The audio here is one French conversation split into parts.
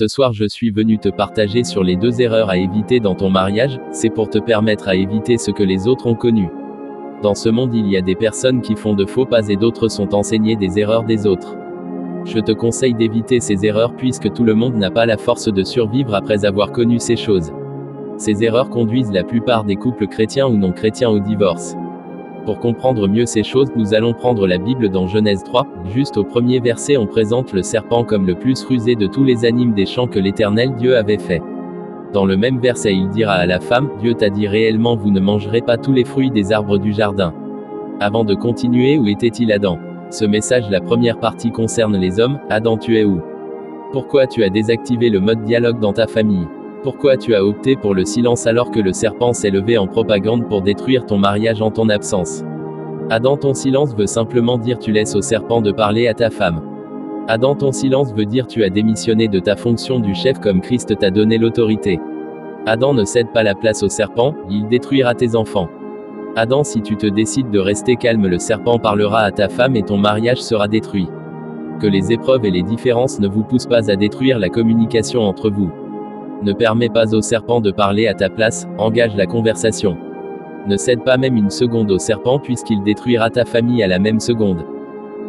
Ce soir je suis venu te partager sur les 2 erreurs à éviter dans ton mariage, c'est pour te permettre à éviter ce que les autres ont connu. Dans ce monde il y a des personnes qui font de faux pas et d'autres sont enseignées des erreurs des autres. Je te conseille d'éviter ces erreurs puisque tout le monde n'a pas la force de survivre après avoir connu ces choses. Ces erreurs conduisent la plupart des couples chrétiens ou non chrétiens au divorce. Pour comprendre mieux ces choses, nous allons prendre la Bible dans Genèse 3, juste au premier verset on présente le serpent comme le plus rusé de tous les animaux des champs que l'Éternel Dieu avait fait. Dans le même verset il dira à la femme, Dieu t'a dit réellement vous ne mangerez pas tous les fruits des arbres du jardin. Avant de continuer, où était-il Adam? Ce message, la première partie concerne les hommes. Adam, tu es où? Pourquoi tu as désactivé le mode dialogue dans ta famille? Pourquoi tu as opté pour le silence alors que le serpent s'est levé en propagande pour détruire ton mariage en ton absence? Adam, ton silence veut simplement dire tu laisses au serpent de parler à ta femme. Adam, ton silence veut dire tu as démissionné de ta fonction du chef comme Christ t'a donné l'autorité. Adam, ne cède pas la place au serpent, il détruira tes enfants. Adam, si tu te décides de rester calme, le serpent parlera à ta femme et ton mariage sera détruit. Que les épreuves et les différences ne vous poussent pas à détruire la communication entre vous. Ne permets pas au serpent de parler à ta place, engage la conversation. Ne cède pas même une seconde au serpent puisqu'il détruira ta famille à la même seconde.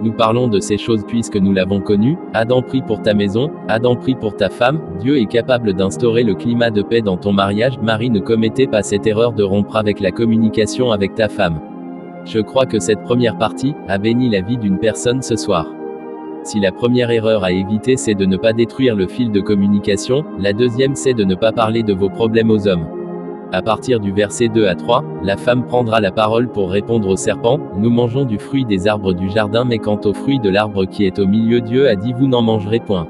Nous parlons de ces choses puisque nous l'avons connu. Adam prie pour ta maison, Adam prie pour ta femme, Dieu est capable d'instaurer le climat de paix dans ton mariage. Marie, ne commettez pas cette erreur de rompre avec la communication avec ta femme. Je crois que cette première partie a béni la vie d'une personne ce soir. Si la première erreur à éviter c'est de ne pas détruire le fil de communication, la deuxième c'est de ne pas parler de vos problèmes aux hommes. À partir du verset 2 à 3, la femme prendra la parole pour répondre au serpent, nous mangeons du fruit des arbres du jardin mais quant au fruit de l'arbre qui est au milieu Dieu a dit vous n'en mangerez point.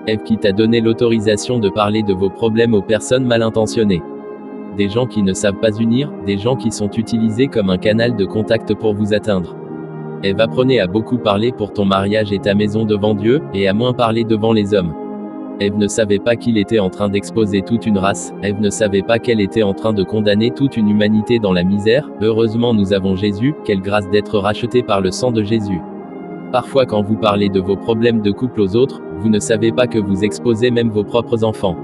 Ève qui t'a donné l'autorisation de parler de vos problèmes aux personnes mal intentionnées. Des gens qui ne savent pas unir, des gens qui sont utilisés comme un canal de contact pour vous atteindre. Ève, apprenez à beaucoup parler pour ton mariage et ta maison devant Dieu, et à moins parler devant les hommes. Ève ne savait pas qu'il était en train d'exposer toute une race, Ève ne savait pas qu'elle était en train de condamner toute une humanité dans la misère. Heureusement nous avons Jésus, quelle grâce d'être racheté par le sang de Jésus. Parfois quand vous parlez de vos problèmes de couple aux autres, vous ne savez pas que vous exposez même vos propres enfants.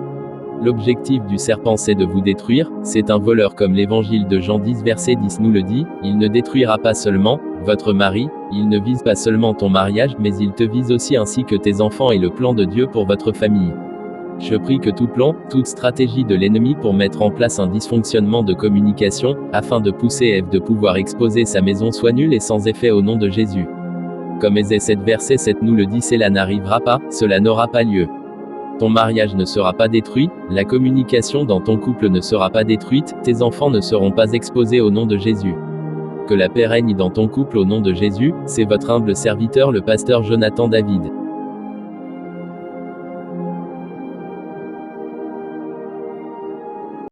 L'objectif du serpent c'est de vous détruire, c'est un voleur comme l'évangile de Jean 10 verset 10 nous le dit, il ne détruira pas seulement votre mari, il ne vise pas seulement ton mariage mais il te vise aussi ainsi que tes enfants et le plan de Dieu pour votre famille. Je prie que tout plan, toute stratégie de l'ennemi pour mettre en place un dysfonctionnement de communication, afin de pousser Ève de pouvoir exposer sa maison soit nul et sans effet au nom de Jésus. Comme Ésée 7 verset 7 nous le dit, cela n'arrivera pas, cela n'aura pas lieu. Ton mariage ne sera pas détruit, la communication dans ton couple ne sera pas détruite, tes enfants ne seront pas exposés au nom de Jésus. Que la paix règne dans ton couple au nom de Jésus, c'est votre humble serviteur le pasteur Jonathan David.